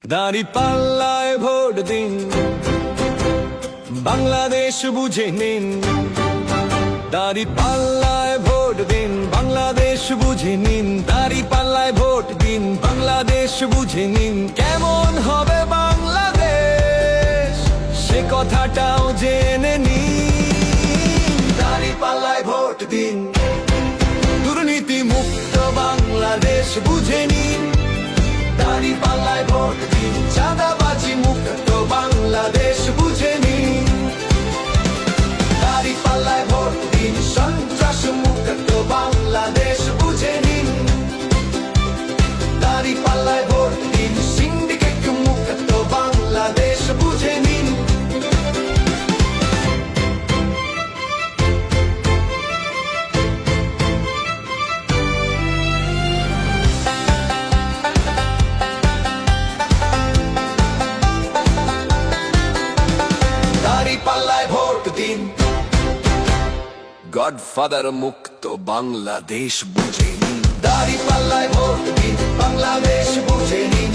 দাঁড়িপাল্লায় vote দিন, বাংলাদেশ বুঝে নিন। দাঁড়িপাল্লায় ভোট দিন, বাংলাদেশ বুঝে নিন। দাঁড়িপাল্লায় ভোট দিন, বাংলাদেশ বুঝে নিন। কেমন হবে বাংলাদেশ, সে কথাটাও জেনে নিন। দাঁড়িপাল্লায় ভোট দিন, দুর্নীতি মুক্ত বাংলাদেশ বুঝে নিন। দাঁড়িপাল্লায় ভোট দিন, চাঁদাবাজি মুক্ত বাংলাদেশ বুঝে নিন। দাঁড়িপাল্লায় ভোট দিন, সন্ত্রাস মুক্ত বাংলাদেশ বুঝে নিন। দাঁড়িপাল্লায় ভোট দিন, সিন্ডিকেট মুক্ত বাংলাদেশ বুঝে নিন। দাঁড়িপাল্লায় ভোট দিন, গডফাদার মুক্ত বাংলাদেশ বুঝে নিন। দাঁড়িপাল্লায় ভোট দিন, বাংলাদেশ বুঝে নিন।